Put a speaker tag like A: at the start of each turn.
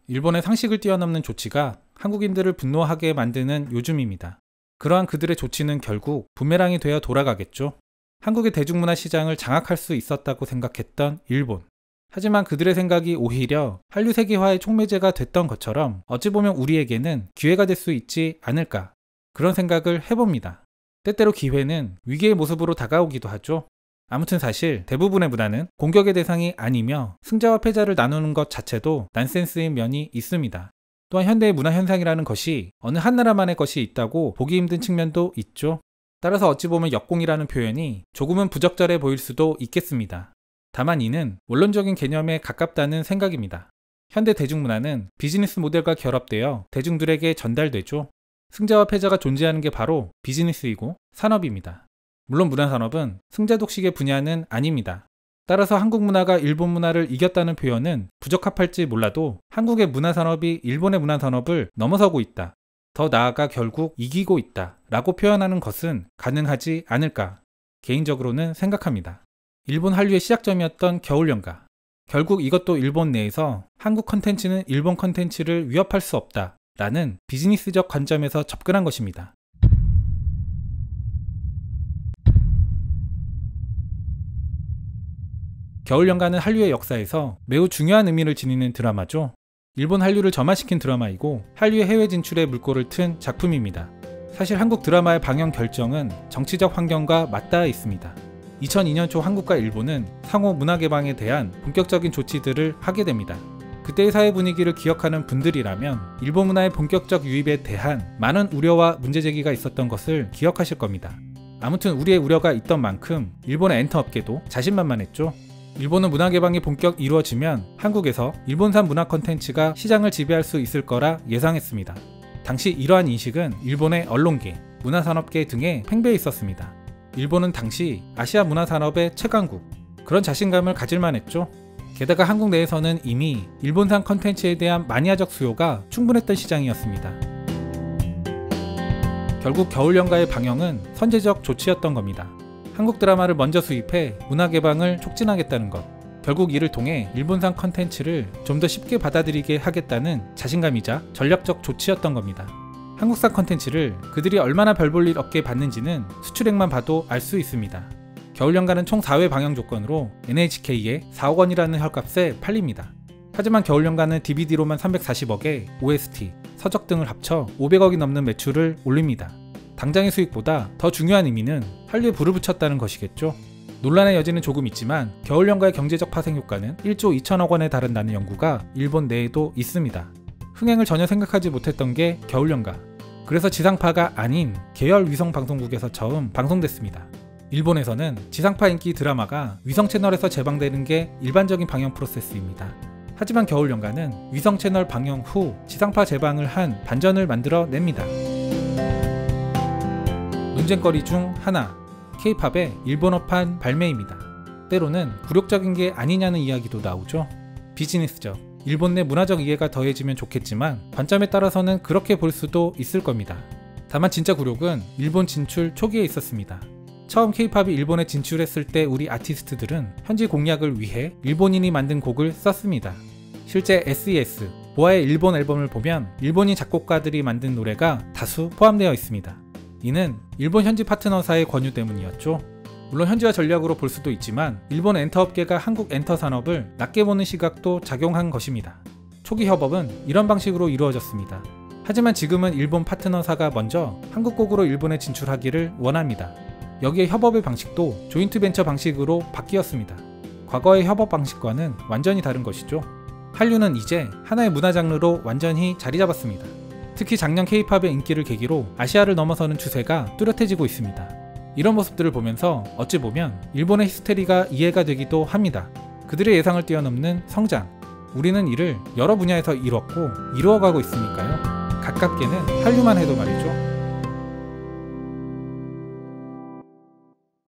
A: 일본의 상식을 뛰어넘는 조치가 한국인들을 분노하게 만드는 요즘입니다. 그러한 그들의 조치는 결국 부메랑이 되어 돌아가겠죠. 한국의 대중문화 시장을 장악할 수 있었다고 생각했던 일본. 하지만 그들의 생각이 오히려 한류 세계화의 촉매제가 됐던 것처럼 어찌 보면 우리에게는 기회가 될 수 있지 않을까, 그런 생각을 해봅니다. 때때로 기회는 위기의 모습으로 다가오기도 하죠. 아무튼 사실 대부분의 문화는 공격의 대상이 아니며 승자와 패자를 나누는 것 자체도 난센스인 면이 있습니다. 또한 현대의 문화 현상이라는 것이 어느 한 나라만의 것이 있다고 보기 힘든 측면도 있죠. 따라서 어찌 보면 역공이라는 표현이 조금은 부적절해 보일 수도 있겠습니다. 다만 이는 원론적인 개념에 가깝다는 생각입니다. 현대 대중문화는 비즈니스 모델과 결합되어 대중들에게 전달되죠. 승자와 패자가 존재하는 게 바로 비즈니스이고 산업입니다. 물론 문화산업은 승자 독식의 분야는 아닙니다. 따라서 한국 문화가 일본 문화를 이겼다는 표현은 부적합할지 몰라도 한국의 문화산업이 일본의 문화산업을 넘어서고 있다, 더 나아가 결국 이기고 있다 라고 표현하는 것은 가능하지 않을까 개인적으로는 생각합니다. 일본 한류의 시작점이었던 겨울연가. 결국 이것도 일본 내에서 한국 컨텐츠는 일본 컨텐츠를 위협할 수 없다 라는 비즈니스적 관점에서 접근한 것입니다. 겨울연가는 한류의 역사에서 매우 중요한 의미를 지니는 드라마죠. 일본 한류를 점화시킨 드라마이고 한류의 해외 진출에 물꼬를 튼 작품입니다. 사실 한국 드라마의 방영 결정은 정치적 환경과 맞닿아 있습니다. 2002년 초 한국과 일본은 상호 문화 개방에 대한 본격적인 조치들을 하게 됩니다. 그때의 사회 분위기를 기억하는 분들이라면 일본 문화의 본격적 유입에 대한 많은 우려와 문제제기가 있었던 것을 기억하실 겁니다. 아무튼 우리의 우려가 있던 만큼 일본의 엔터업계도 자신만만했죠. 일본은 문화 개방이 본격 이루어지면 한국에서 일본산 문화 콘텐츠가 시장을 지배할 수 있을 거라 예상했습니다. 당시 이러한 인식은 일본의 언론계, 문화산업계 등에 팽배해 있었습니다. 일본은 당시 아시아 문화산업의 최강국, 그런 자신감을 가질만 했죠. 게다가 한국 내에서는 이미 일본산 콘텐츠에 대한 마니아적 수요가 충분했던 시장이었습니다. 결국 겨울연가의 방영은 선제적 조치였던 겁니다. 한국 드라마를 먼저 수입해 문화 개방을 촉진하겠다는 것, 결국 이를 통해 일본산 컨텐츠를 좀 더 쉽게 받아들이게 하겠다는 자신감이자 전략적 조치였던 겁니다. 한국산 컨텐츠를 그들이 얼마나 별 볼 일 없게 받는지는 수출액만 봐도 알 수 있습니다. 겨울연가는 총 4회 방영 조건으로 NHK에 4억 원이라는 헐값에 팔립니다. 하지만 겨울연가는 DVD로만 340억에 OST, 서적 등을 합쳐 500억이 넘는 매출을 올립니다. 당장의 수익보다 더 중요한 의미는 한류에 불을 붙였다는 것이겠죠. 논란의 여지는 조금 있지만 겨울연가의 경제적 파생 효과는 1조 2천억 원에 달한다는 연구가 일본 내에도 있습니다. 흥행을 전혀 생각하지 못했던 게 겨울연가. 그래서 지상파가 아닌 계열 위성 방송국에서 처음 방송됐습니다. 일본에서는 지상파 인기 드라마가 위성 채널에서 재방되는 게 일반적인 방영 프로세스입니다. 하지만 겨울연가는 위성 채널 방영 후 지상파 재방을 한 반전을 만들어 냅니다. 논쟁거리 중 하나, K-팝의 일본어판 발매입니다. 때로는 굴욕적인 게 아니냐는 이야기도 나오죠. 비즈니스적, 일본 내 문화적 이해가 더해지면 좋겠지만 관점에 따라서는 그렇게 볼 수도 있을 겁니다. 다만 진짜 굴욕은 일본 진출 초기에 있었습니다. 처음 K-팝이 일본에 진출했을 때 우리 아티스트들은 현지 공략을 위해 일본인이 만든 곡을 썼습니다. 실제 SES, 보아의 일본 앨범을 보면 일본인 작곡가들이 만든 노래가 다수 포함되어 있습니다. 이는 일본 현지 파트너사의 권유 때문이었죠. 물론 현지화 전략으로 볼 수도 있지만 일본 엔터업계가 한국 엔터 산업을 낮게 보는 시각도 작용한 것입니다. 초기 협업은 이런 방식으로 이루어졌습니다. 하지만 지금은 일본 파트너사가 먼저 한국 곡으로 일본에 진출하기를 원합니다. 여기에 협업의 방식도 조인트 벤처 방식으로 바뀌었습니다. 과거의 협업 방식과는 완전히 다른 것이죠. 한류는 이제 하나의 문화 장르로 완전히 자리 잡았습니다. 특히 작년 K-팝의 인기를 계기로 아시아를 넘어서는 추세가 뚜렷해지고 있습니다. 이런 모습들을 보면서 어찌 보면 일본의 히스테리가 이해가 되기도 합니다. 그들의 예상을 뛰어넘는 성장, 우리는 이를 여러 분야에서 이뤘고 이루어가고 있으니까요. 가깝게는 한류만 해도 말이죠.